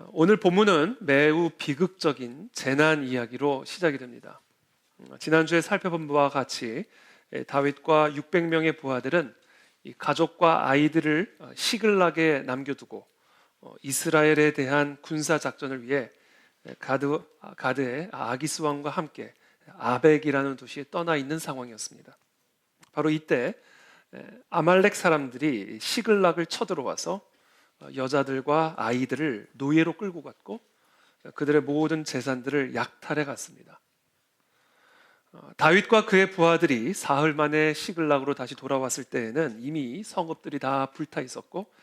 오늘 본문은 매우 비극적인 재난 이야기로 시작이 됩니다. 지난주에 살펴본 바와 같이 다윗과 600명의 부하들은 이 가족과 아이들을 시글락에 남겨두고 이스라엘에 대한 군사 작전을 위해 가드의 아기스 왕과 함께 아벡이라는 도시에 떠나 있는 상황이었습니다. 바로 이때 아말렉 사람들이 시글락을 쳐들어와서 여자들과 아이들을 노예로 끌고 갔고 그들의 모든 재산들을 약탈해 갔습니다. 다윗과 그의 부하들이 사흘 만에 시글락으로 다시 돌아왔을 때에는 이미 성읍들이 다 불타 있었고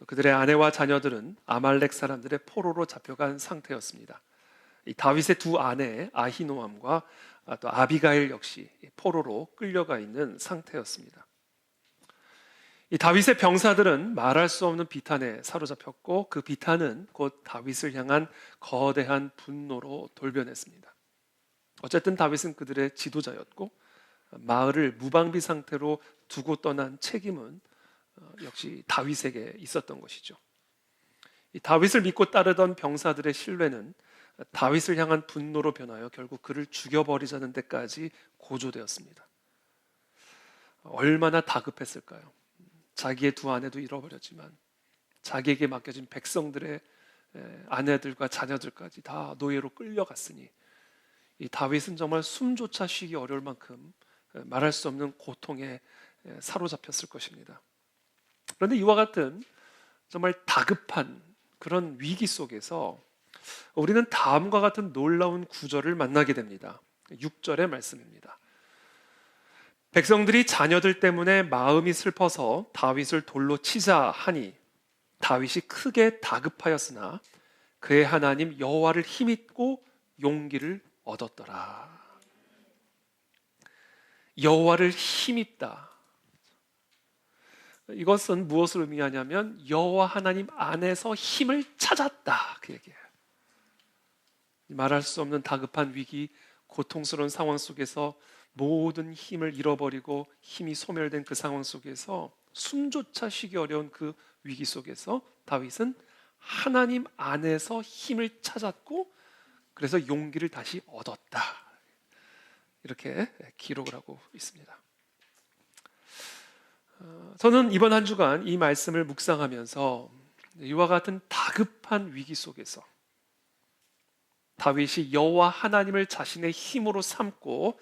그들의 아내와 자녀들은 아말렉 사람들의 포로로 잡혀간 상태였습니다. 이 다윗의 두 아내 아히노암과 또 아비가일 역시 포로로 끌려가 있는 상태였습니다. 이 다윗의 병사들은 말할 수 없는 비탄에 사로잡혔고 그 비탄은 곧 다윗을 향한 거대한 분노로 돌변했습니다. 어쨌든 다윗은 그들의 지도자였고 마을을 무방비 상태로 두고 떠난 책임은 역시 다윗에게 있었던 것이죠. 이 다윗을 믿고 따르던 병사들의 신뢰는 다윗을 향한 분노로 변하여 결국 그를 죽여버리자는 데까지 고조되었습니다. 얼마나 다급했을까요? 자기의 두 아내도 잃어버렸지만 자기에게 맡겨진 백성들의 아내들과 자녀들까지 다 노예로 끌려갔으니 이 다윗은 정말 숨조차 쉬기 어려울 만큼 말할 수 없는 고통에 사로잡혔을 것입니다. 그런데 이와 같은 정말 다급한 그런 위기 속에서 우리는 다음과 같은 놀라운 구절을 만나게 됩니다. 6절의 말씀입니다. 백성들이 자녀들 때문에 마음이 슬퍼서 다윗을 돌로 치자 하니 다윗이 크게 다급하였으나 그의 하나님 여호와를 힘입고 용기를 얻었더라. 여호와를 힘입다. 이것은 무엇을 의미하냐면 여호와 하나님 안에서 힘을 찾았다, 그 얘기예요. 말할 수 없는 다급한 위기, 고통스러운 상황 속에서 모든 힘을 잃어버리고 힘이 소멸된 그 상황 속에서 숨조차 쉬기 어려운 그 위기 속에서 다윗은 하나님 안에서 힘을 찾았고 그래서 용기를 다시 얻었다, 이렇게 기록을 하고 있습니다. 저는 이번 한 주간 이 말씀을 묵상하면서 이와 같은 다급한 위기 속에서 다윗이 여호와 하나님을 자신의 힘으로 삼고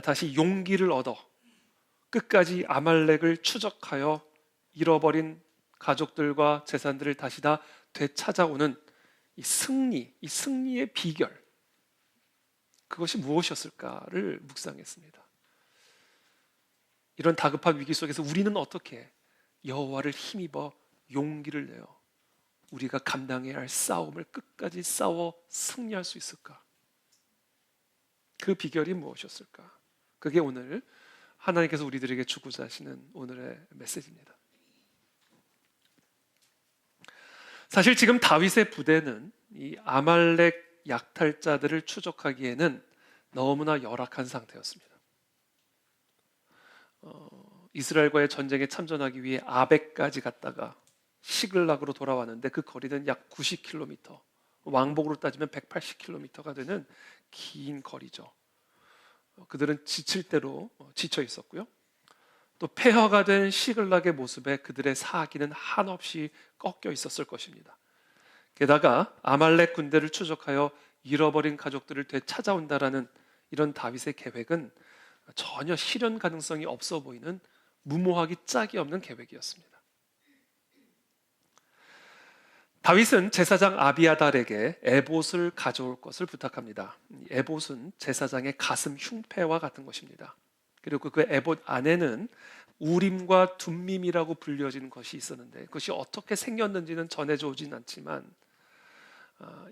다시 용기를 얻어 끝까지 아말렉을 추적하여 잃어버린 가족들과 재산들을 다시 다 되찾아오는 이 승리의 비결, 그것이 무엇이었을까를 묵상했습니다. 이런 다급한 위기 속에서 우리는 어떻게 여호와를 힘입어 용기를 내어 우리가 감당해야 할 싸움을 끝까지 싸워 승리할 수 있을까? 그 비결이 무엇이었을까? 그게 오늘 하나님께서 우리들에게 주고자 하시는 오늘의 메시지입니다. 사실 지금 다윗의 부대는 이 아말렉 약탈자들을 추적하기에는 너무나 열악한 상태였습니다. 이스라엘과의 전쟁에 참전하기 위해 아벡까지 갔다가 시글락으로 돌아왔는데 그 거리는 약 90km, 왕복으로 따지면 180km가 되는 긴 거리죠. 그들은 지칠 대로 지쳐 있었고요. 또 폐허가 된 시글락의 모습에 그들의 사기는 한없이 꺾여 있었을 것입니다. 게다가 아말렉 군대를 추적하여 잃어버린 가족들을 되찾아온다라는 이런 다윗의 계획은 전혀 실현 가능성이 없어 보이는 무모하기 짝이 없는 계획이었습니다. 다윗은 제사장 아비아달에게 에봇을 가져올 것을 부탁합니다. 에봇은 제사장의 가슴 흉패와 같은 것입니다. 그리고 그 에봇 안에는 우림과 둠밈이라고 불려진 것이 있었는데 그것이 어떻게 생겼는지는 전해져 오진 않지만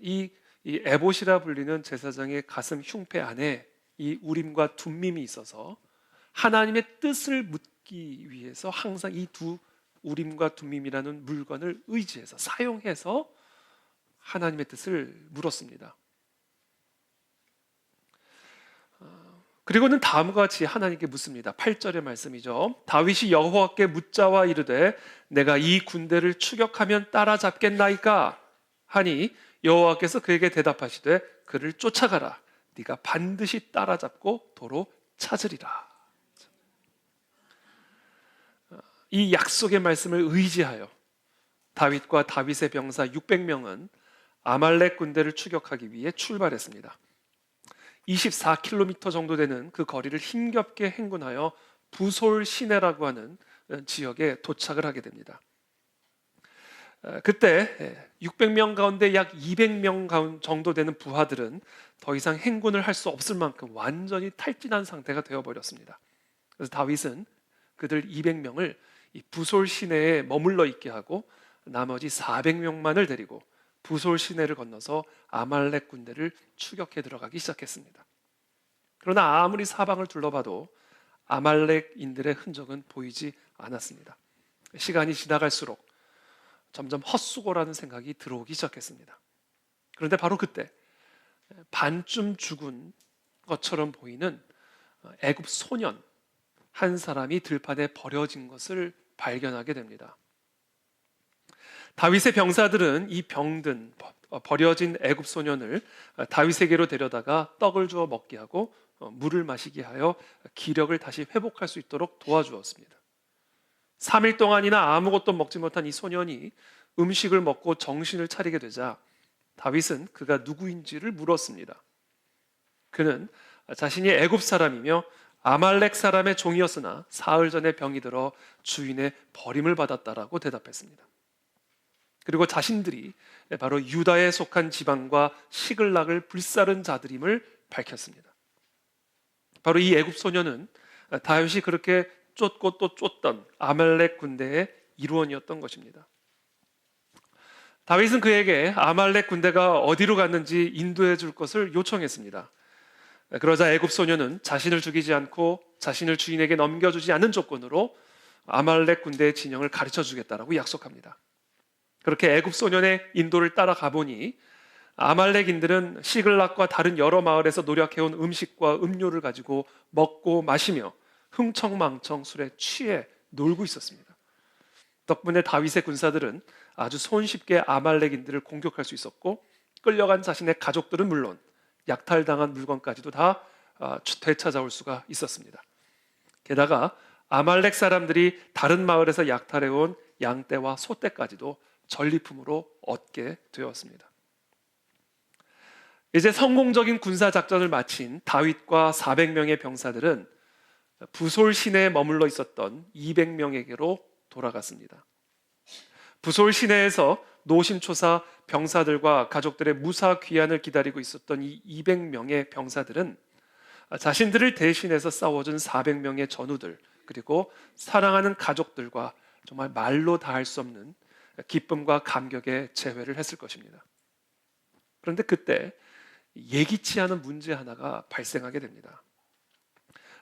이 에봇이라 불리는 제사장의 가슴 흉패 안에 이 우림과 둠밈이 있어서 하나님의 뜻을 묻기 위해서 항상 이 두 우림과 둠밈이라는 물건을 의지해서 사용해서 하나님의 뜻을 물었습니다. 그리고는 다음과 같이 하나님께 묻습니다. 8절의 말씀이죠. 다윗이 여호와께 묻자와 이르되 내가 이 군대를 추격하면 따라잡겠나이까 하니 여호와께서 그에게 대답하시되 그를 쫓아가라. 네가 반드시 따라잡고 도로 찾으리라. 이 약속의 말씀을 의지하여 다윗과 다윗의 병사 600명은 아말렉 군대를 추격하기 위해 출발했습니다. 24km 정도 되는 그 거리를 힘겹게 행군하여 부솔 시내라고 하는 지역에 도착을 하게 됩니다. 그때 600명 가운데 약 200명 정도 되는 부하들은 더 이상 행군을 할 수 없을 만큼 완전히 탈진한 상태가 되어버렸습니다. 그래서 다윗은 그들 200명을 이 부솔 시내에 머물러 있게 하고 나머지 400명만을 데리고 부솔 시내를 건너서 아말렉 군대를 추격해 들어가기 시작했습니다. 그러나 아무리 사방을 둘러봐도 아말렉인들의 흔적은 보이지 않았습니다. 시간이 지나갈수록 점점 헛수고라는 생각이 들어오기 시작했습니다. 그런데 바로 그때 반쯤 죽은 것처럼 보이는 애굽 소년 한 사람이 들판에 버려진 것을 발견하게 됩니다. 다윗의 병사들은 이 병든 버려진 애굽 소년을 다윗에게로 데려다가 떡을 주어 먹게 하고 물을 마시게 하여 기력을 다시 회복할 수 있도록 도와주었습니다. 3일 동안이나 아무것도 먹지 못한 이 소년이 음식을 먹고 정신을 차리게 되자 다윗은 그가 누구인지를 물었습니다. 그는 자신이 애굽 사람이며 아말렉 사람의 종이었으나 사흘 전에 병이 들어 주인의 버림을 받았다라고 대답했습니다. 그리고 자신들이 바로 유다에 속한 지방과 시글락을 불사른 자들임을 밝혔습니다. 바로 이 애굽 소년은 다윗이 그렇게 쫓고 또 쫓던 아말렉 군대의 일원이었던 것입니다. 다윗은 그에게 아말렉 군대가 어디로 갔는지 인도해 줄 것을 요청했습니다. 그러자 애굽 소년은 자신을 죽이지 않고 자신을 주인에게 넘겨주지 않는 조건으로 아말렉 군대의 진영을 가르쳐 주겠다라고 약속합니다. 그렇게 애굽 소년의 인도를 따라가 보니 아말렉인들은 시글락과 다른 여러 마을에서 노력해온 음식과 음료를 가지고 먹고 마시며 흥청망청 술에 취해 놀고 있었습니다. 덕분에 다윗의 군사들은 아주 손쉽게 아말렉인들을 공격할 수 있었고 끌려간 자신의 가족들은 물론 약탈당한 물건까지도 다 되찾아올 수가 있었습니다. 게다가 아말렉 사람들이 다른 마을에서 약탈해온 양떼와 소떼까지도 전리품으로 얻게 되었습니다. 이제 성공적인 군사 작전을 마친 다윗과 400명의 병사들은 부솔 시내에 머물러 있었던 200명에게로 돌아갔습니다. 부솔 시내에서 노심초사 병사들과 가족들의 무사 귀환을 기다리고 있었던 이 200명의 병사들은 자신들을 대신해서 싸워준 400명의 전우들 그리고 사랑하는 가족들과 정말 말로 다 할 수 없는 기쁨과 감격의 재회를 했을 것입니다. 그런데 그때 예기치 않은 문제 하나가 발생하게 됩니다.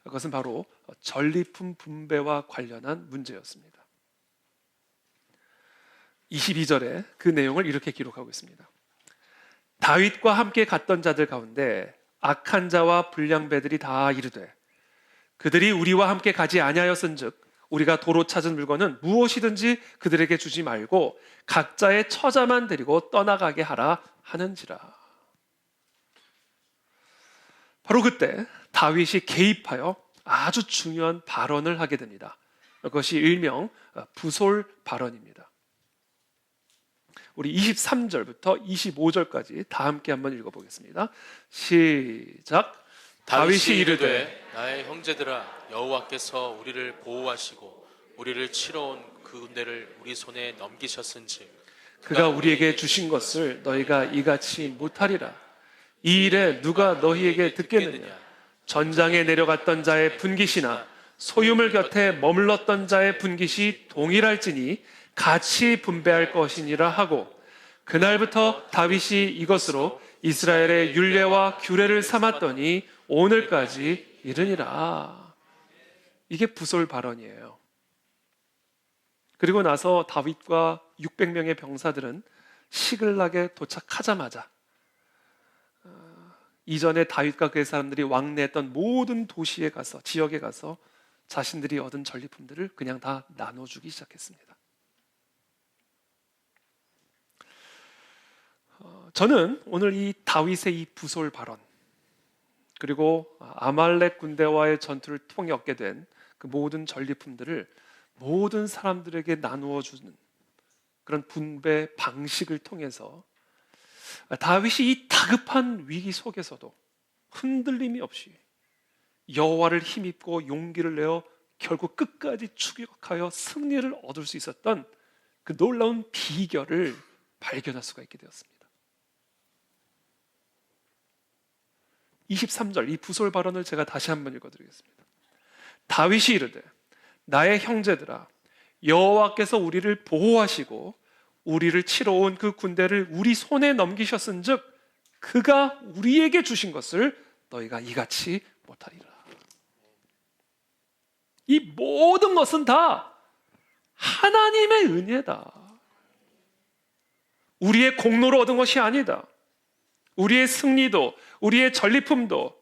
그것은 바로 전리품 분배와 관련한 문제였습니다. 22절에 그 내용을 이렇게 기록하고 있습니다. 다윗과 함께 갔던 자들 가운데 악한 자와 불량배들이 다 이르되 그들이 우리와 함께 가지 아니하였은즉 우리가 도로 찾은 물건은 무엇이든지 그들에게 주지 말고 각자의 처자만 데리고 떠나가게 하라 하는지라. 바로 그때 다윗이 개입하여 아주 중요한 발언을 하게 됩니다. 그것이 일명 부솔 발언입니다. 우리 23절부터 25절까지 다 함께 한번 읽어보겠습니다. 시작. 다윗이 이르되 나의 형제들아 여호와께서 우리를 보호하시고 우리를 치러 온 그 군대를 우리 손에 넘기셨은즉 그가 우리에게 주신 것을 너희가 이같이 못하리라. 이 일에 누가 너희에게 듣겠느냐? 전장에 내려갔던 자의 분깃이나 소유물 곁에 머물렀던 자의 분깃이 동일할지니 같이 분배할 것이니라 하고 그날부터 다윗이 이것으로 이스라엘의 율례와 규례를 삼았더니 오늘까지 이르니라. 이게 부솔 발언이에요. 그리고 나서 다윗과 600명의 병사들은 시글락에 도착하자마자 이전에 다윗과 그의 사람들이 왕래했던 모든 도시에 가서 지역에 가서 자신들이 얻은 전리품들을 그냥 다 나눠주기 시작했습니다. 저는 오늘 이 다윗의 이 부솔 발언, 그리고 아말렉 군대와의 전투를 통해 얻게 된 그 모든 전리품들을 모든 사람들에게 나누어 주는 그런 분배 방식을 통해서 다윗이 이 다급한 위기 속에서도 흔들림이 없이 여호와를 힘입고 용기를 내어 결국 끝까지 추격하여 승리를 얻을 수 있었던 그 놀라운 비결을 발견할 수가 있게 되었습니다. 23절 이 부솔 발언을 제가 다시 한번 읽어드리겠습니다. 다윗이 이르되 나의 형제들아 여호와께서 우리를 보호하시고 우리를 치러 온 그 군대를 우리 손에 넘기셨은즉 그가 우리에게 주신 것을 너희가 이같이 못하리라. 이 모든 것은 다 하나님의 은혜다. 우리의 공로로 얻은 것이 아니다. 우리의 승리도, 우리의 전리품도,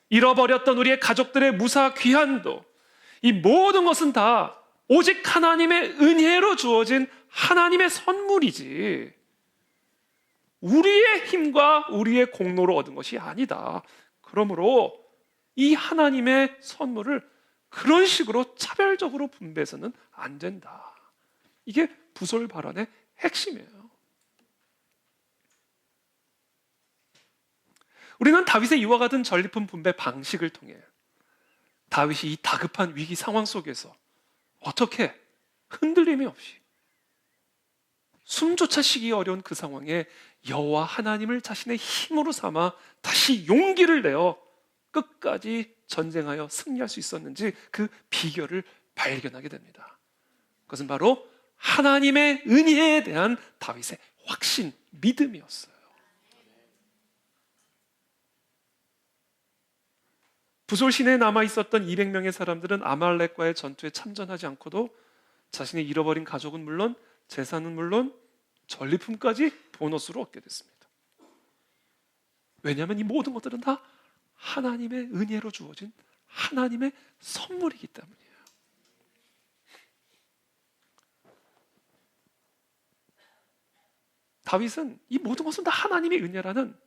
잃어버렸던 우리의 가족들의 무사 귀환도, 이 모든 것은 다 오직 하나님의 은혜로 주어진 하나님의 선물이지 우리의 힘과 우리의 공로로 얻은 것이 아니다. 그러므로 이 하나님의 선물을 그런 식으로 차별적으로 분배해서는 안 된다. 이게 부솔 발언의 핵심이에요. 우리는 다윗의 이와 같은 전리품 분배 방식을 통해 다윗이 이 다급한 위기 상황 속에서 어떻게 흔들림이 없이 숨조차 쉬기 어려운 그 상황에 여호와 하나님을 자신의 힘으로 삼아 다시 용기를 내어 끝까지 전쟁하여 승리할 수 있었는지 그 비결을 발견하게 됩니다. 그것은 바로 하나님의 은혜에 대한 다윗의 확신, 믿음이었어요. 부솔 시내에 남아 있었던 200명의 사람들은 아말렉과의 전투에 참전하지 않고도 자신의 잃어버린 가족은 물론 재산은 물론 전리품까지 보너스로 얻게 됐습니다. 왜냐하면 이 모든 것들은 다 하나님의 은혜로 주어진 하나님의 선물이기 때문이에요. 다윗은 이 모든 것은 다 하나님의 은혜라는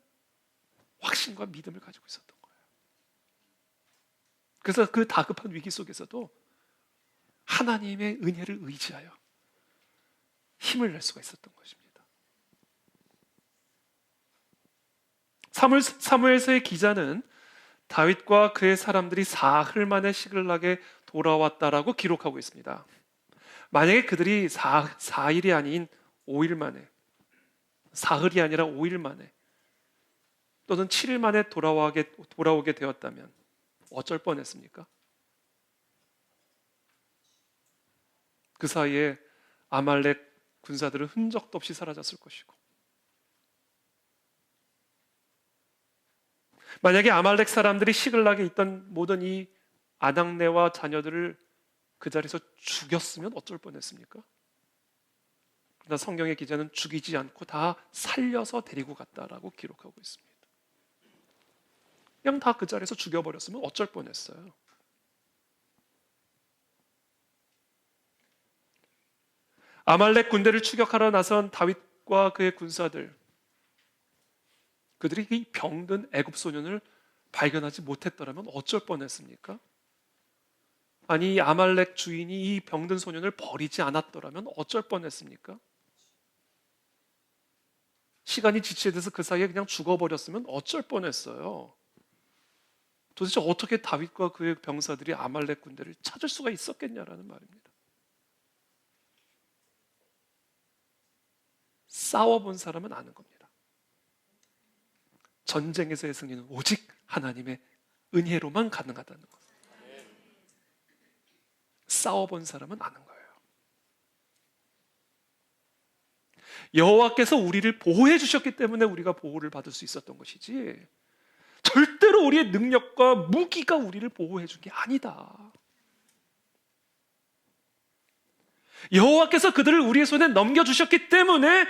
확신과 믿음을 가지고 있었던 거예요. 그래서 그 다급한 위기 속에서도 하나님의 은혜를 의지하여 힘을 낼 수가 있었던 것입니다. 사무엘서의 기자는 다윗과 그의 사람들이 사흘 만에 시글락에 돌아왔다라고 기록하고 있습니다. 만약에 그들이 4일이 아닌 5일 만에, 사흘이 아니라 5일 만에 또는 7일 만에 돌아오게 되었다면 어쩔 뻔했습니까? 그 사이에 아말렉 군사들은 흔적도 없이 사라졌을 것이고, 만약에 아말렉 사람들이 시글락에 있던 모든 이 아낙네와 자녀들을 그 자리에서 죽였으면 어쩔 뻔했습니까? 그러나 성경의 기자는 죽이지 않고 다 살려서 데리고 갔다라고 기록하고 있습니다. 그냥 다 그 자리에서 죽여버렸으면 어쩔 뻔했어요. 아말렉 군대를 추격하러 나선 다윗과 그의 군사들, 그들이 이 병든 애굽 소년을 발견하지 못했더라면 어쩔 뻔했습니까? 아니, 아말렉 주인이 이 병든 소년을 버리지 않았더라면 어쩔 뻔했습니까? 시간이 지체돼서 그 사이에 그냥 죽어버렸으면 어쩔 뻔했어요. 도대체 어떻게 다윗과 그의 병사들이 아말렉 군대를 찾을 수가 있었겠냐라는 말입니다. 싸워본 사람은 아는 겁니다. 전쟁에서의 승리는 오직 하나님의 은혜로만 가능하다는 것. 싸워본 사람은 아는 거예요. 여호와께서 우리를 보호해 주셨기 때문에 우리가 보호를 받을 수 있었던 것이지, 절대로 우리의 능력과 무기가 우리를 보호해 준 게 아니다. 여호와께서 그들을 우리의 손에 넘겨주셨기 때문에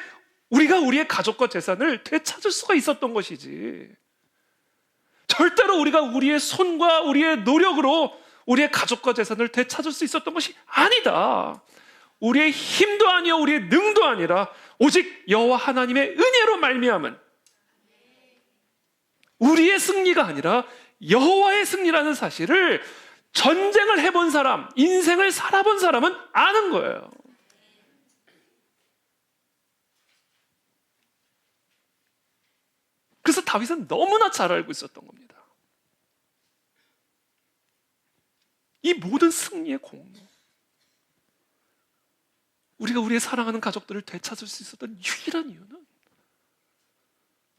우리가 우리의 가족과 재산을 되찾을 수가 있었던 것이지, 절대로 우리가 우리의 손과 우리의 노력으로 우리의 가족과 재산을 되찾을 수 있었던 것이 아니다. 우리의 힘도 아니요 우리의 능도 아니라 오직 여호와 하나님의 은혜로 말미암은 우리의 승리가 아니라 여호와의 승리라는 사실을 전쟁을 해본 사람, 인생을 살아본 사람은 아는 거예요. 그래서 다윗은 너무나 잘 알고 있었던 겁니다. 이 모든 승리의 공로, 우리가 우리의 사랑하는 가족들을 되찾을 수 있었던 유일한 이유는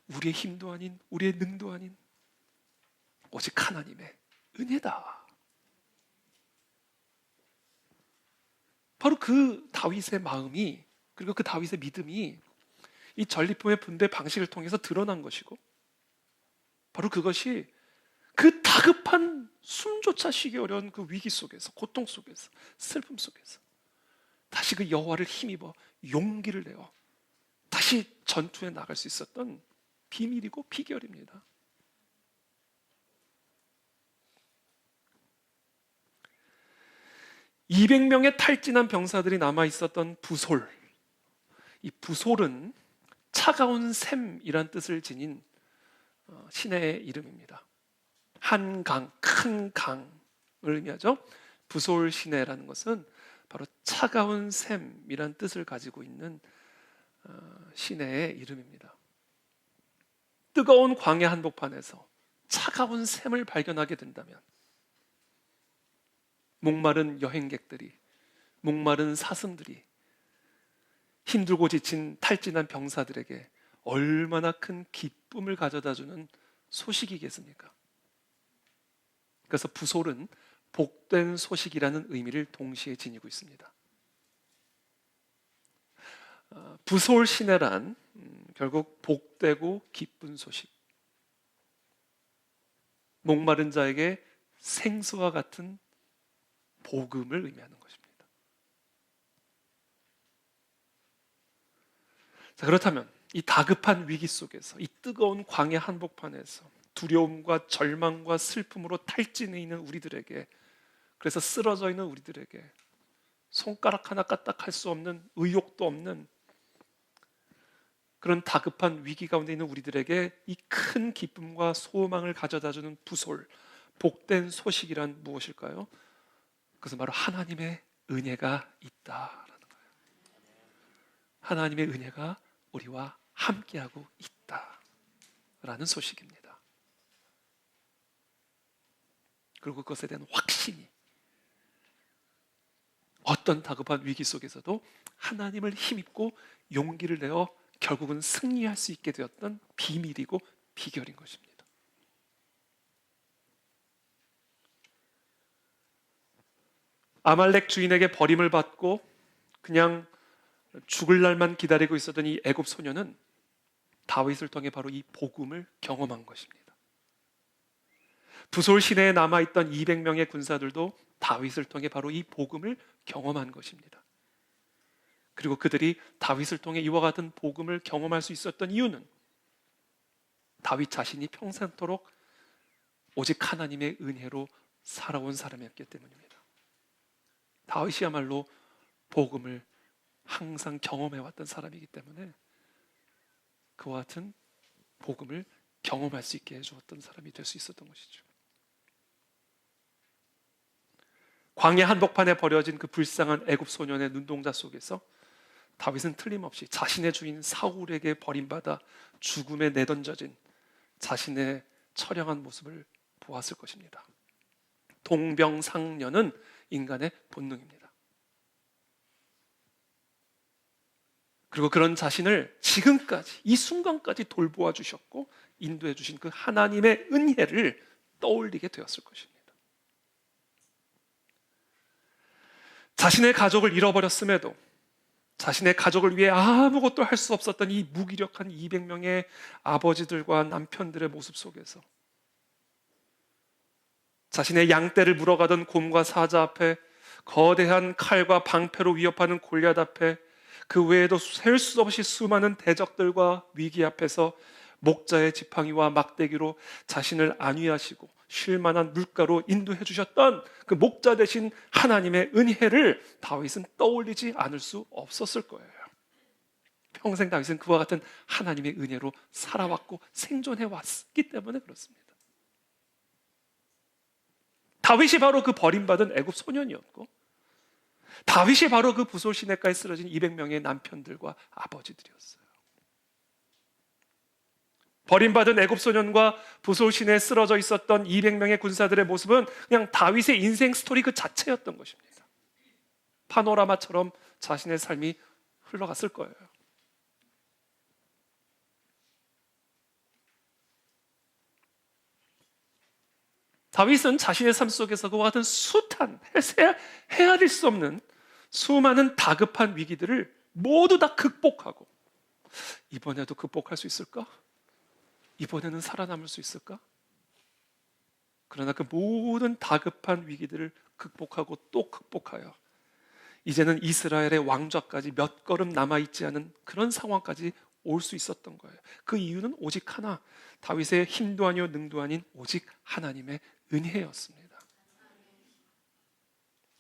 우리의 힘도 아닌, 우리의 능도 아닌 오직 하나님의 은혜다. 바로 그 다윗의 마음이, 그리고 그 다윗의 믿음이 이 전리품의 분배 방식을 통해서 드러난 것이고, 바로 그것이 그 다급한 숨조차 쉬기 어려운 그 위기 속에서, 고통 속에서, 슬픔 속에서 다시 그 여호와를 힘입어 용기를 내어 다시 전투에 나갈 수 있었던 비밀이고 비결입니다. (200명의) 탈진한 병사들이 남아 있었던 부솔, 이 부솔은 차가운 샘이란 뜻을 지닌 시내의 이름입니다. 한 강, 큰 강을 의미하죠. 부솔 시내라는 것은 바로 차가운 샘이란 뜻을 가지고 있는 시내의 이름입니다. 뜨거운 광야 한복판에서 차가운 샘을 발견하게 된다면 목마른 여행객들이, 목마른 사슴들이, 힘들고 지친 탈진한 병사들에게 얼마나 큰 기쁨을 가져다주는 소식이겠습니까? 그래서 부솔은 복된 소식이라는 의미를 동시에 지니고 있습니다. 부솔 시내란 결국 복되고 기쁜 소식, 목마른 자에게 생수와 같은 복음을 의미하는 것입니다. 자, 그렇다면 이 다급한 위기 속에서, 이 뜨거운 광야 한복판에서 두려움과 절망과 슬픔으로 탈진해 있는 우리들에게, 그래서 쓰러져 있는 우리들에게, 손가락 하나 까딱할 수 없는, 의욕도 없는 그런 다급한 위기 가운데 있는 우리들에게 이 큰 기쁨과 소망을 가져다주는 부솔, 복된 소식이란 무엇일까요? 그것은 바로 하나님의 은혜가 있다라는 거예요. 하나님의 은혜가 우리와 함께하고 있다라는 소식입니다. 그리고 그것에 대한 확신이 어떤 다급한 위기 속에서도 하나님을 힘입고 용기를 내어 결국은 승리할 수 있게 되었던 비밀이고 비결인 것입니다. 아말렉 주인에게 버림을 받고 그냥 죽을 날만 기다리고 있었던 이 애굽 소녀는 다윗을 통해 바로 이 복음을 경험한 것입니다. 부솔 시내에 남아있던 200명의 군사들도 다윗을 통해 바로 이 복음을 경험한 것입니다. 그리고 그들이 다윗을 통해 이와 같은 복음을 경험할 수 있었던 이유는 다윗 자신이 평생토록 오직 하나님의 은혜로 살아온 사람이었기 때문입니다. 다윗이야말로 복음을 항상 경험해왔던 사람이기 때문에 그와 같은 복음을 경험할 수 있게 해주었던 사람이 될 수 있었던 것이죠. 광야 한복판에 버려진 그 불쌍한 애굽 소년의 눈동자 속에서 다윗은 틀림없이 자신의 주인 사울에게 버림받아 죽음에 내던져진 자신의 처량한 모습을 보았을 것입니다. 동병상련은 인간의 본능입니다. 그리고 그런 자신을 지금까지, 이 순간까지 돌보아 주셨고 인도해 주신 그 하나님의 은혜를 떠올리게 되었을 것입니다. 자신의 가족을 잃어버렸음에도 자신의 가족을 위해 아무것도 할 수 없었던 이 무기력한 200명의 아버지들과 남편들의 모습 속에서 자신의 양떼를 물어가던 곰과 사자 앞에, 거대한 칼과 방패로 위협하는 골리앗 앞에, 그 외에도 셀 수 없이 수많은 대적들과 위기 앞에서 목자의 지팡이와 막대기로 자신을 안위하시고 쉴 만한 물가로 인도해 주셨던 그 목자 되신 하나님의 은혜를 다윗은 떠올리지 않을 수 없었을 거예요. 평생 다윗은 그와 같은 하나님의 은혜로 살아왔고 생존해 왔기 때문에 그렇습니다. 다윗이 바로 그 버림받은 애굽 소년이었고, 다윗이 바로 그 부솔 시내가에 쓰러진 200명의 남편들과 아버지들이었어요. 버림받은 애굽 소년과 부솔 시내에 쓰러져 있었던 200명의 군사들의 모습은 그냥 다윗의 인생 스토리 그 자체였던 것입니다. 파노라마처럼 자신의 삶이 흘러갔을 거예요. 다윗은 자신의 삶 속에서 그와 같은 숱한 헤아릴 수 없는 수많은 다급한 위기들을 모두 다 극복하고, 이번에도 극복할 수 있을까? 이번에는 살아남을 수 있을까? 그러나 그 모든 다급한 위기들을 극복하고 또 극복하여 이제는 이스라엘의 왕좌까지 몇 걸음 남아있지 않은 그런 상황까지 올 수 있었던 거예요. 그 이유는 오직 하나, 다윗의 힘도 아니요 능도 아닌 오직 하나님의 은혜였습니다.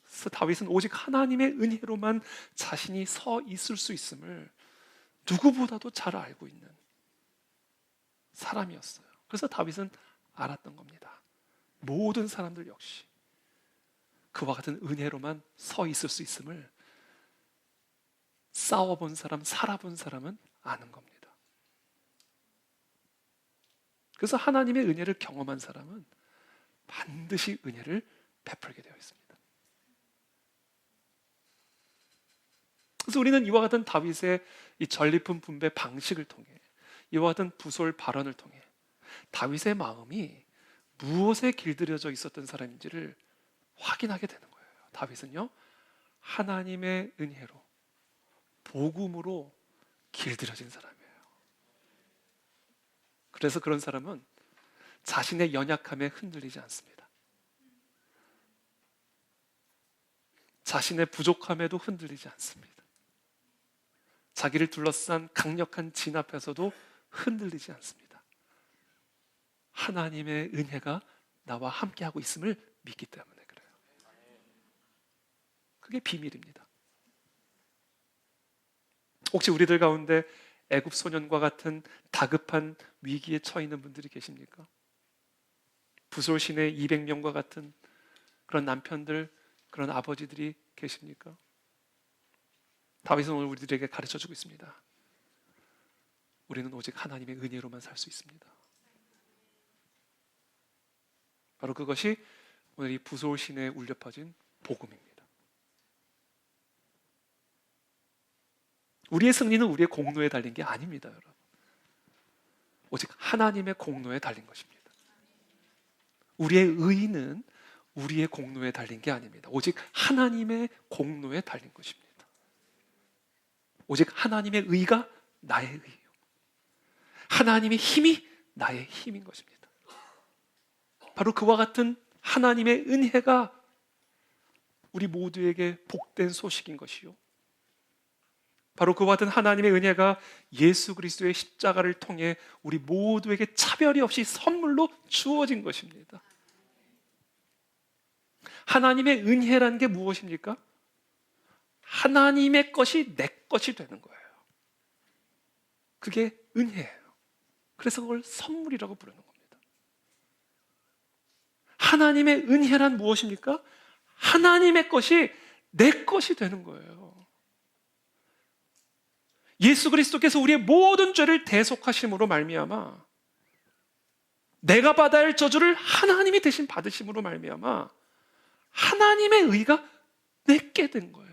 그래서 다윗은 오직 하나님의 은혜로만 자신이 서 있을 수 있음을 누구보다도 잘 알고 있는 사람이었어요. 그래서 다윗은 알았던 겁니다. 모든 사람들 역시 그와 같은 은혜로만 서 있을 수 있음을 싸워본 사람, 살아본 사람은 아는 겁니다. 그래서 하나님의 은혜를 경험한 사람은 반드시 은혜를 베풀게 되어 있습니다. 그래서 우리는 이와 같은 다윗의 이 전리품 분배 방식을 통해, 이와 같은 부솔 발언을 통해 다윗의 마음이 무엇에 길들여져 있었던 사람인지를 확인하게 되는 거예요. 다윗은요, 하나님의 은혜로, 복음으로 길들여진 사람이에요. 그래서 그런 사람은 자신의 연약함에 흔들리지 않습니다. 자신의 부족함에도 흔들리지 않습니다. 자기를 둘러싼 강력한 진 앞에서도 흔들리지 않습니다. 하나님의 은혜가 나와 함께하고 있음을 믿기 때문에 그래요. 그게 비밀입니다. 혹시 우리들 가운데 애굽 소년과 같은 다급한 위기에 처해 있는 분들이 계십니까? 부솔 시내 200명과 같은 그런 남편들, 그런 아버지들이 계십니까? 다윗은 오늘 우리들에게 가르쳐주고 있습니다. 우리는 오직 하나님의 은혜로만 살 수 있습니다. 바로 그것이 오늘 이 부솔 시내에 울려 퍼진 복음입니다. 우리의 승리는 우리의 공로에 달린 게 아닙니다, 여러분. 오직 하나님의 공로에 달린 것입니다. 우리의 의는 우리의 공로에 달린 게 아닙니다. 오직 하나님의 공로에 달린 것입니다. 오직 하나님의 의가 나의 의요, 하나님의 힘이 나의 힘인 것입니다. 바로 그와 같은 하나님의 은혜가 우리 모두에게 복된 소식인 것이요, 바로 그와 같은 하나님의 은혜가 예수 그리스도의 십자가를 통해 우리 모두에게 차별이 없이 선물로 주어진 것입니다. 하나님의 은혜라는 게 무엇입니까? 하나님의 것이 내 것이 되는 거예요. 그게 은혜예요. 그래서 그걸 선물이라고 부르는 겁니다. 하나님의 은혜란 무엇입니까? 하나님의 것이 내 것이 되는 거예요. 예수 그리스도께서 우리의 모든 죄를 대속하심으로 말미암아, 내가 받아야 할 저주를 하나님이 대신 받으심으로 말미암아 하나님의 의가 내게 된 거예요.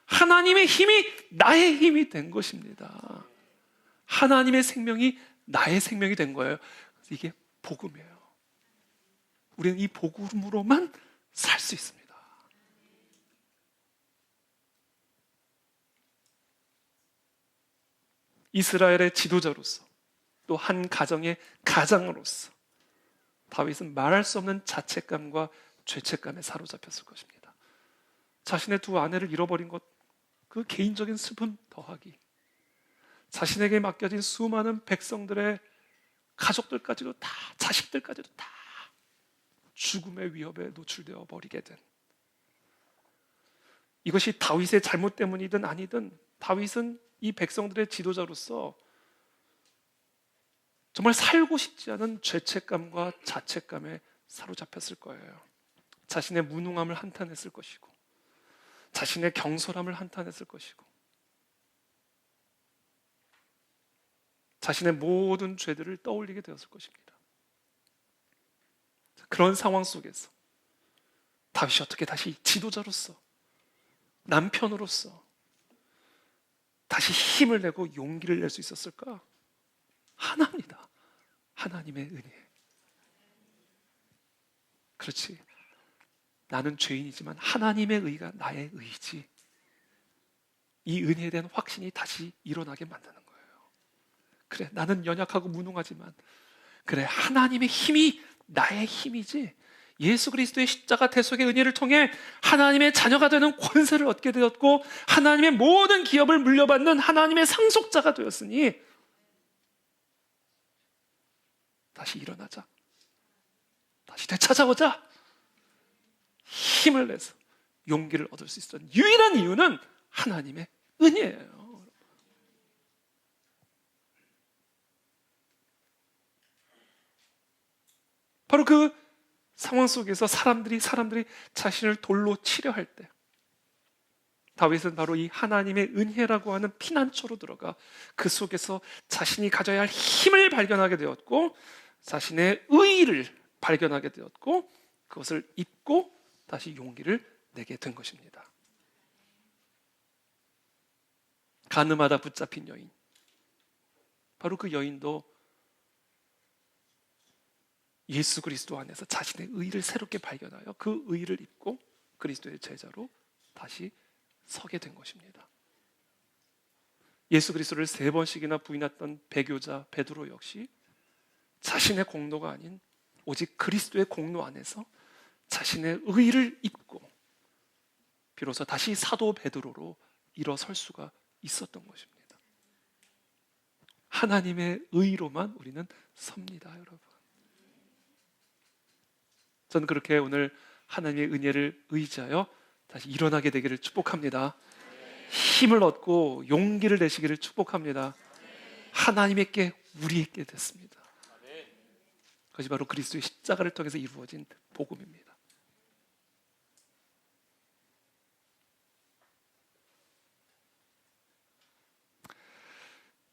하나님의 힘이 나의 힘이 된 것입니다. 하나님의 생명이 나의 생명이 된 거예요. 이게 복음이에요. 우리는 이 복음으로만 살 수 있습니다. 이스라엘의 지도자로서, 또 한 가정의 가장으로서 다윗은 말할 수 없는 자책감과 죄책감에 사로잡혔을 것입니다. 자신의 두 아내를 잃어버린 것, 그 개인적인 슬픔 더하기, 자신에게 맡겨진 수많은 백성들의 가족들까지도 다, 자식들까지도 다 죽음의 위협에 노출되어 버리게 된, 이것이 다윗의 잘못 때문이든 아니든 다윗은 이 백성들의 지도자로서 정말 살고 싶지 않은 죄책감과 자책감에 사로잡혔을 거예요. 자신의 무능함을 한탄했을 것이고, 자신의 경솔함을 한탄했을 것이고, 자신의 모든 죄들을 떠올리게 되었을 것입니다. 그런 상황 속에서 다윗이 어떻게 다시 지도자로서, 남편으로서 다시 힘을 내고 용기를 낼 수 있었을까? 하나입니다. 하나님의 은혜. 그렇지. 나는 죄인이지만 하나님의 의가 나의 의지. 이 은혜에 대한 확신이 다시 일어나게 만드는 거예요. 그래, 나는 연약하고 무능하지만, 그래, 하나님의 힘이 나의 힘이지. 예수 그리스도의 십자가 대속의 은혜를 통해 하나님의 자녀가 되는 권세를 얻게 되었고, 하나님의 모든 기업을 물려받는 하나님의 상속자가 되었으니 다시 일어나자. 다시 되찾아오자. 힘을 내서 용기를 얻을 수 있었던 유일한 이유는 하나님의 은혜예요. 바로 그 상황 속에서 사람들이 자신을 돌로 치려 할 때, 다윗은 바로 이 하나님의 은혜라고 하는 피난처로 들어가 그 속에서 자신이 가져야 할 힘을 발견하게 되었고, 자신의 의의를 발견하게 되었고, 그것을 잊고 다시 용기를 내게 된 것입니다. 가늠하다 붙잡힌 여인, 바로 그 여인도 예수 그리스도 안에서 자신의 의의를 새롭게 발견하여 그 의의를 잊고 그리스도의 제자로 다시 서게 된 것입니다. 예수 그리스도를 3번씩이나 부인했던 배교자 베드로 역시 자신의 공로가 아닌 오직 그리스도의 공로 안에서 자신의 의의를 잊고 비로소 다시 사도 베드로로 일어설 수가 있었던 것입니다. 하나님의 의로만 우리는 섭니다, 여러분. 저는 그렇게 오늘 하나님의 은혜를 의지하여 다시 일어나게 되기를 축복합니다. 힘을 얻고 용기를 내시기를 축복합니다. 하나님께 우리에게 됐습니다. 그것이 바로 그리스도의 십자가를 통해서 이루어진 복음입니다.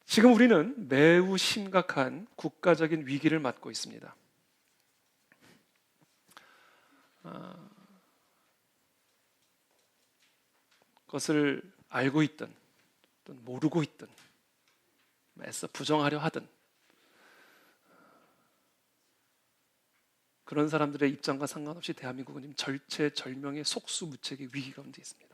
지금 우리는 매우 심각한 국가적인 위기를 맞고 있습니다. 그것을 알고 있든 또는 모르고 있든 애써 부정하려 하든 그런 사람들의 입장과 상관없이 대한민국은 지금 절체절명의 속수무책의 위기 가운데 있습니다.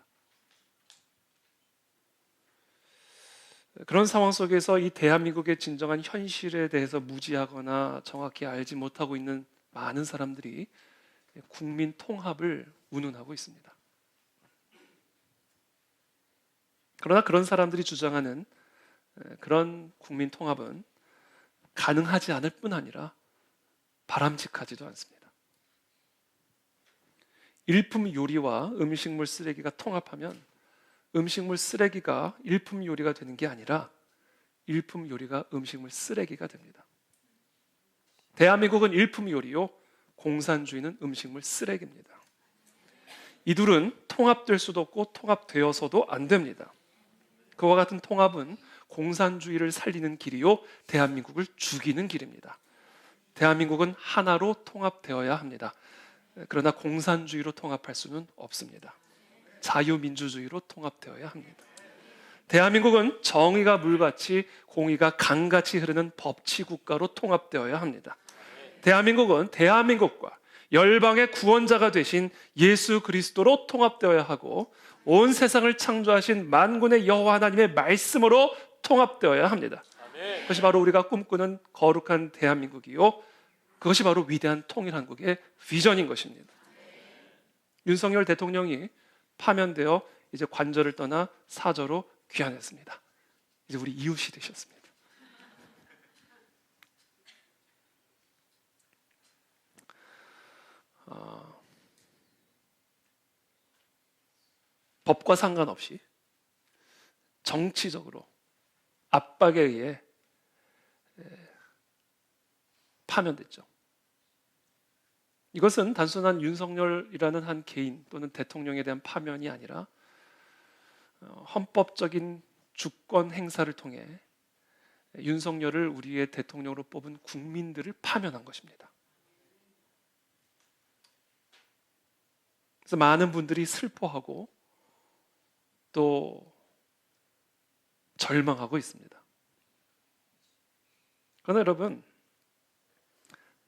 그런 상황 속에서 이 대한민국의 진정한 현실에 대해서 무지하거나 정확히 알지 못하고 있는 많은 사람들이 국민 통합을 운운하고 있습니다. 그러나 그런 사람들이 주장하는 그런 국민 통합은 가능하지 않을 뿐 아니라 바람직하지도 않습니다. 일품 요리와 음식물 쓰레기가 통합하면 음식물 쓰레기가 일품 요리가 되는 게 아니라 일품 요리가 음식물 쓰레기가 됩니다. 대한민국은 일품 요리요, 공산주의는 음식물 쓰레기입니다. 이 둘은 통합될 수도 없고 통합되어서도 안 됩니다. 그와 같은 통합은 공산주의를 살리는 길이요, 대한민국을 죽이는 길입니다. 대한민국은 하나로 통합되어야 합니다. 그러나 공산주의로 통합할 수는 없습니다. 자유민주주의로 통합되어야 합니다. 대한민국은 정의가 물같이 공의가 강같이 흐르는 법치국가로 통합되어야 합니다. 대한민국은 대한민국과 열방의 구원자가 되신 예수 그리스도로 통합되어야 하고 온 세상을 창조하신 만군의 여호와 하나님의 말씀으로 통합되어야 합니다. 그것이 바로 우리가 꿈꾸는 거룩한 대한민국이요, 그것이 바로 위대한 통일한국의 비전인 것입니다. 윤석열 대통령이 파면되어 이제 관저를 떠나 사저로 귀환했습니다. 이제 이제 우리 이웃이 되셨습니다. 법과 상관없이 정치적으로 압박에 의해 파면됐죠. 이것은 단순한 윤석열이라는 한 개인 또는 대통령에 대한 파면이 아니라 헌법적인 주권 행사를 통해 윤석열을 우리의 대통령으로 뽑은 국민들을 파면한 것입니다. 그래서 많은 분들이 슬퍼하고 또 절망하고 있습니다. 그러나 여러분,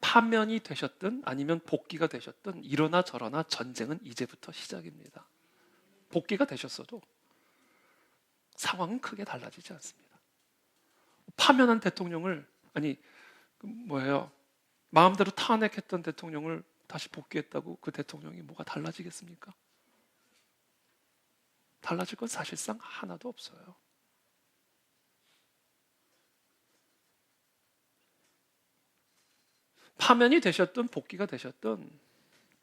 파면이 되셨든 아니면 복귀가 되셨든 이러나 저러나 전쟁은 이제부터 시작입니다. 복귀가 되셨어도 상황은 크게 달라지지 않습니다. 파면한 대통령을 마음대로 탄핵했던 대통령을 다시 복귀했다고 그 대통령이 뭐가 달라지겠습니까? 달라질 건 사실상 하나도 없어요. 파면이 되셨든 복귀가 되셨든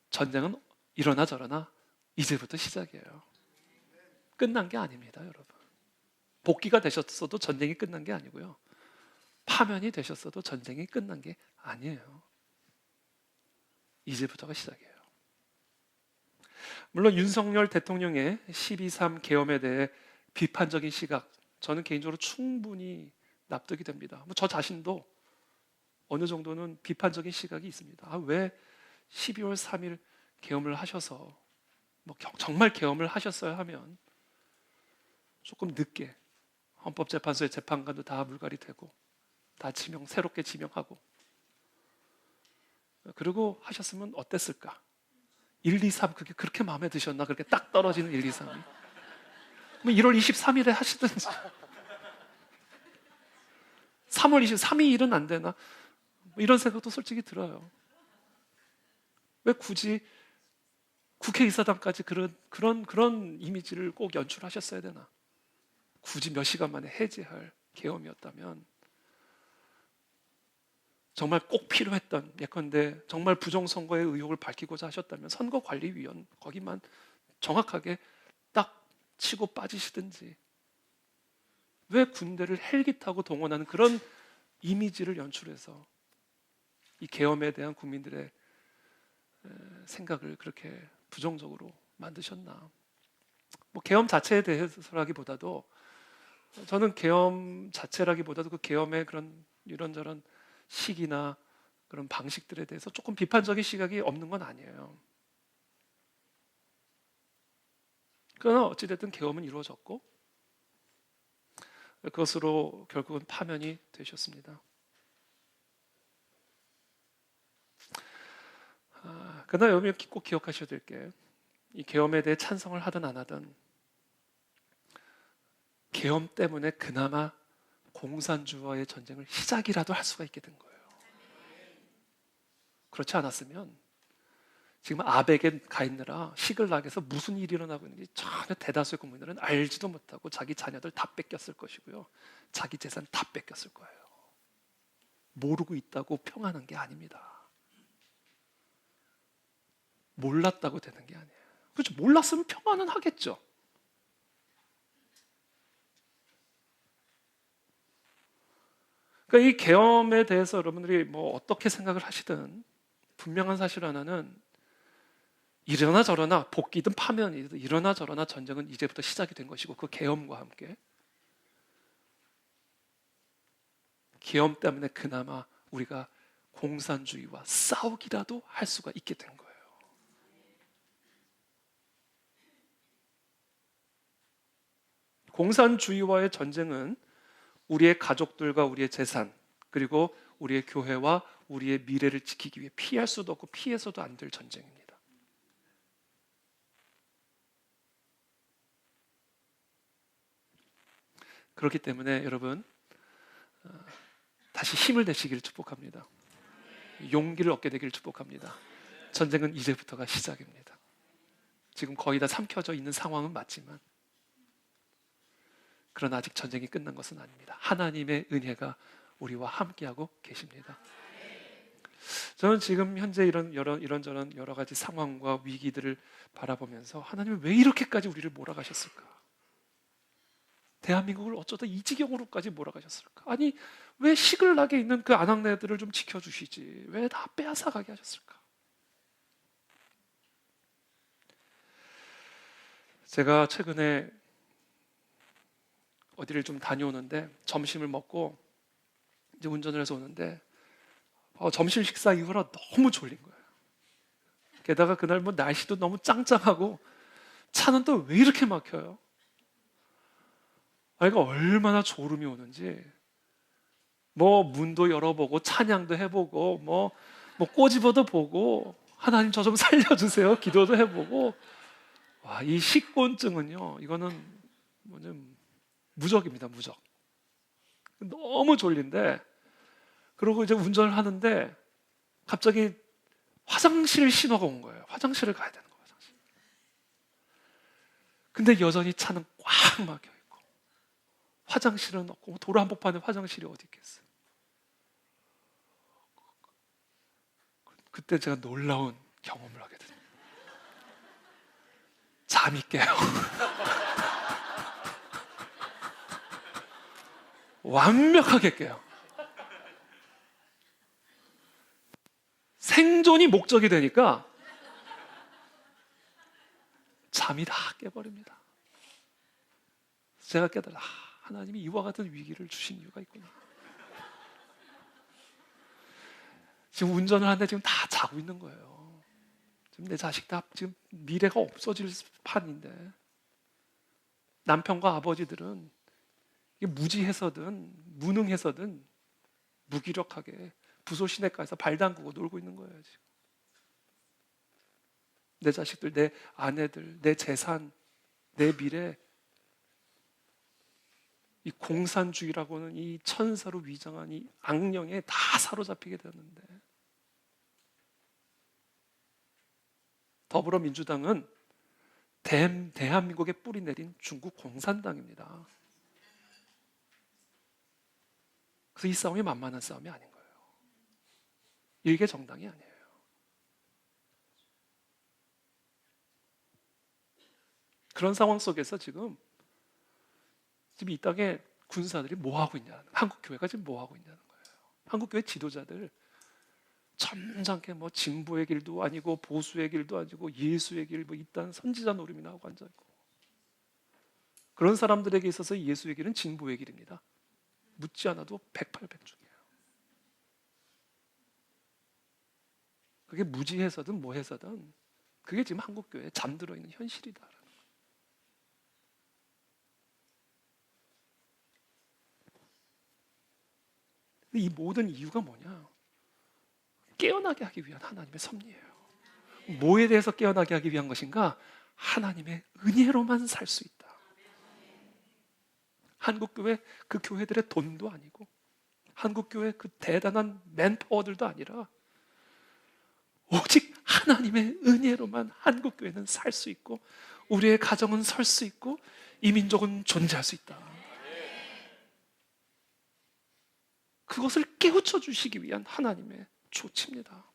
전쟁은 이러나 저러나 이제부터 시작이에요. 끝난 게 아닙니다, 여러분. 복귀가 되셨어도 전쟁이 끝난 게 아니고요. 파면이 되셨어도 전쟁이 끝난 게 아니에요. 이제부터가 시작이에요. 물론 윤석열 대통령의 12.3 계엄에 대해 비판적인 시각, 저는 개인적으로 충분히 납득이 됩니다. 저 자신도 어느 정도는 비판적인 시각이 있습니다. 왜 12월 3일 계엄을 하셔서 정말 계엄을 하셨어야 하면 조금 늦게 헌법재판소의 재판관도 다 물갈이 되고 다 새롭게 지명하고 그리고 하셨으면 어땠을까? 1, 2, 3 그게 그렇게 마음에 드셨나? 그렇게 딱 떨어지는 1, 2, 3이 1월 23일에 하시든지 3월 23일 일은 안 되나? 이런 생각도 솔직히 들어요. 왜 굳이 국회의사당까지 그런 이미지를 꼭 연출하셨어야 되나? 굳이 몇 시간 만에 해제할 계엄이었다면 정말 꼭 필요했던, 예컨대 정말 부정선거의 의혹을 밝히고자 하셨다면 선거관리위원 거기만 정확하게 딱 치고 빠지시든지, 왜 군대를 헬기 타고 동원하는 그런 이미지를 연출해서 이 계엄에 대한 국민들의 생각을 그렇게 부정적으로 만드셨나? 계엄 자체에 대해서라기보다도, 저는 계엄 자체라기보다도 그 계엄의 그런 이런저런 시기나 그런 방식들에 대해서 조금 비판적인 시각이 없는 건 아니에요. 그러나 어찌됐든 계엄은 이루어졌고 그것으로 결국은 파면이 되셨습니다. 그러나 여러분이 꼭 기억하셔야 될 게, 이 계엄에 대해 찬성을 하든 안 하든 계엄 때문에 그나마 공산주의와의 전쟁을 시작이라도 할 수가 있게 된 거예요. 그렇지 않았으면 지금 아벡에 가 있느라 시글락에서 무슨 일이 일어나고 있는지 전혀 대다수의 국민들은 알지도 못하고 자기 자녀들 다 뺏겼을 것이고요. 자기 재산 다 뺏겼을 거예요. 모르고 있다고 평안한 게 아닙니다. 몰랐다고 되는 게 아니에요. 그렇죠. 몰랐으면 평안은 하겠죠. 그러니까 이 계엄에 대해서 여러분들이 어떻게 생각을 하시든 분명한 사실 하나는, 이러나 저러나 복귀든 파면이든 이러나 저러나 전쟁은 이제부터 시작이 된 것이고, 그 계엄과 함께 계엄 때문에 그나마 우리가 공산주의와 싸우기라도 할 수가 있게 된 거예요. 공산주의와의 전쟁은 우리의 가족들과 우리의 재산, 그리고 우리의 교회와 우리의 미래를 지키기 위해 피할 수도 없고 피해서도 안 될 전쟁입니다. 그렇기 때문에 여러분, 다시 힘을 내시기를 축복합니다. 용기를 얻게 되기를 축복합니다. 전쟁은 이제부터가 시작입니다. 지금 거의 다 삼켜져 있는 상황은 맞지만 그러나 아직 전쟁이 끝난 것은 아닙니다. 하나님의 은혜가 우리와 함께하고 계십니다. 저는 지금 현재 이런저런 여러 가지 상황과 위기들을 바라보면서 하나님은 왜 이렇게까지 우리를 몰아가셨을까? 대한민국을 어쩌다 이 지경으로까지 몰아가셨을까? 아니, 왜 시글락에 있는 그 아낙네들을 좀 지켜주시지? 왜 다 빼앗아가게 하셨을까? 제가 최근에 어디를 좀 다녀오는데 점심을 먹고 이제 운전을 해서 오는데 점심 식사 이후라 너무 졸린 거예요. 게다가 그날 뭐 날씨도 너무 짱짱하고 차는 또 왜 이렇게 막혀요? 이거 얼마나 졸음이 오는지 뭐 문도 열어보고 찬양도 해보고 뭐 꼬집어도 보고 하나님 저 좀 살려주세요 기도도 해보고 와, 이 식곤증은요 이거는 뭐좀 무적입니다. 무적. 너무 졸린데 그러고 이제 운전을 하는데 갑자기 화장실 신호가 온 거예요. 화장실을 가야 되는 거예요. 화장실. 근데 여전히 차는 꽉 막혀 있고 화장실은 없고 도로 한복판에 화장실이 어디 있겠어요. 그때 제가 놀라운 경험을 하게 됩니다. 잠이 깨요. 완벽하게 깨요. 생존이 목적이 되니까 잠이 다 깨버립니다. 제가 깨달아 하나님이 이와 같은 위기를 주신 이유가 있구나. 지금 운전을 하는데 지금 다 자고 있는 거예요. 지금 내 자식 다 지금 미래가 없어질 판인데 남편과 아버지들은 이게 무지해서든 무능해서든 무기력하게 부소 시내가에서 발 담그고 놀고 있는 거예요. 지금. 내 자식들, 내 아내들, 내 재산, 내 미래 이 공산주의라고는 이 천사로 위장한 이 악령에 다 사로잡히게 되었는데 더불어민주당은 대한민국에 뿌리 내린 중국 공산당입니다. 그래서 이 싸움이 만만한 싸움이 아닌 거예요. 일개 정당이 아니에요. 그런 상황 속에서 지금 이 땅에 군사들이 뭐 하고 있냐, 한국 교회가 지금 뭐 하고 있냐는 거예요. 한국 교회 지도자들 점잖게 뭐 진보의 길도 아니고 보수의 길도 아니고 예수의 길, 뭐 이딴 선지자 노름이나 하고 앉아 있고 그런 사람들에게 있어서 예수의 길은 진보의 길입니다. 묻지 않아도 108백중이에요. 그게 무지해서든 뭐 해서든 그게 지금 한국 교회에 잠들어 있는 현실이다. 이 모든 이유가 뭐냐? 깨어나게 하기 위한 하나님의 섭리예요. 뭐에 대해서 깨어나게 하기 위한 것인가? 하나님의 은혜로만 살 수 있다. 한국교회 그 교회들의 돈도 아니고 한국교회 그 대단한 맨파워들도 아니라 오직 하나님의 은혜로만 한국교회는 살 수 있고 우리의 가정은 설 수 있고 이 민족은 존재할 수 있다. 그것을 깨우쳐 주시기 위한 하나님의 조치입니다.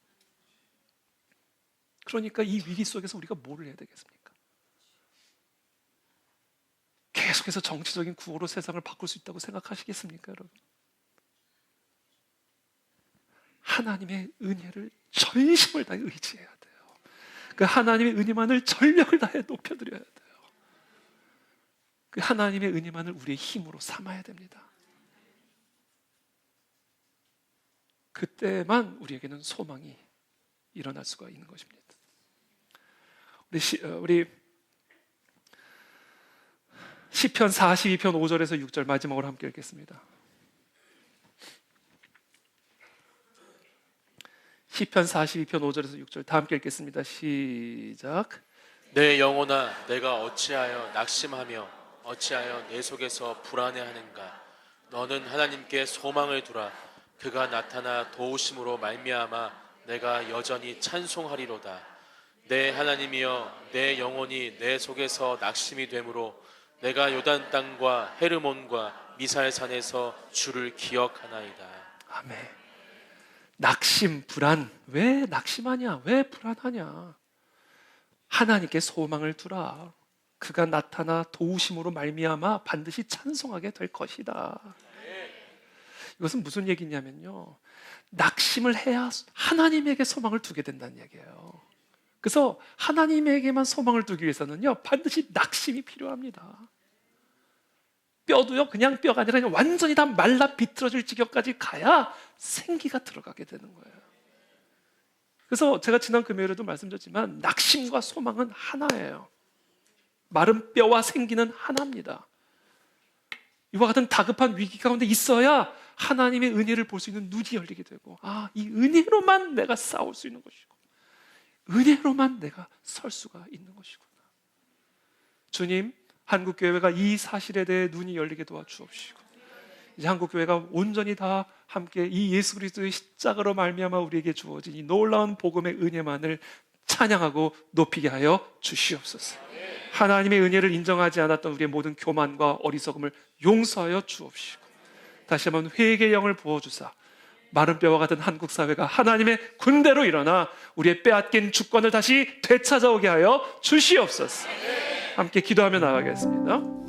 그러니까 이 위기 속에서 우리가 뭘 해야 되겠습니까? 계속해서 정치적인 구호로 세상을 바꿀 수 있다고 생각하시겠습니까, 여러분? 하나님의 은혜를 전심을 다해 의지해야 돼요. 그 하나님의 은혜만을 전력을 다해 높여드려야 돼요. 그 하나님의 은혜만을 우리의 힘으로 삼아야 됩니다. 그때만 우리에게는 소망이 일어날 수가 있는 것입니다. 우리 시편 42편 5절에서 6절 마지막으로 함께 읽겠습니다. 시편 42편 5절에서 6절 다 함께 읽겠습니다. 시작. 내 영혼아 내가 어찌하여 낙심하며 어찌하여 내 속에서 불안해하는가. 너는 하나님께 소망을 두라. 그가 나타나 도우심으로 말미암아 내가 여전히 찬송하리로다. 내 하나님이여 내 영혼이 내 속에서 낙심이 되므로 내가 요단 땅과 헤르몬과 미사의 산에서 주를 기억하나이다. 아멘. 낙심, 불안. 왜 낙심하냐? 왜 불안하냐? 하나님께 소망을 두라. 그가 나타나 도우심으로 말미암아 반드시 찬송하게 될 것이다. 이것은 무슨 얘기냐면요, 낙심을 해야 하나님에게 소망을 두게 된다는 얘기예요. 그래서 하나님에게만 소망을 두기 위해서는요, 반드시 낙심이 필요합니다. 뼈도요, 그냥 뼈가 아니라 그냥 완전히 다 말라 비틀어질 지경까지 가야 생기가 들어가게 되는 거예요. 그래서 제가 지난 금요일에도 말씀드렸지만 낙심과 소망은 하나예요. 마른 뼈와 생기는 하나입니다. 이와 같은 다급한 위기 가운데 있어야 하나님의 은혜를 볼 수 있는 눈이 열리게 되고, 이 은혜로만 내가 싸울 수 있는 것이고, 은혜로만 내가 설 수가 있는 것이구나. 주님, 한국교회가 이 사실에 대해 눈이 열리게 도와주옵시고, 이제 한국교회가 온전히 다 함께 이 예수 그리스도의 십자가로 말미암아 우리에게 주어진 이 놀라운 복음의 은혜만을 찬양하고 높이게 하여 주시옵소서. 하나님의 은혜를 인정하지 않았던 우리의 모든 교만과 어리석음을 용서하여 주옵시고, 다시 한번 회개의 영을 부어주사 마른 뼈와 같은 한국 사회가 하나님의 군대로 일어나 우리의 빼앗긴 주권을 다시 되찾아오게 하여 주시옵소서. 함께 기도하며 나가겠습니다.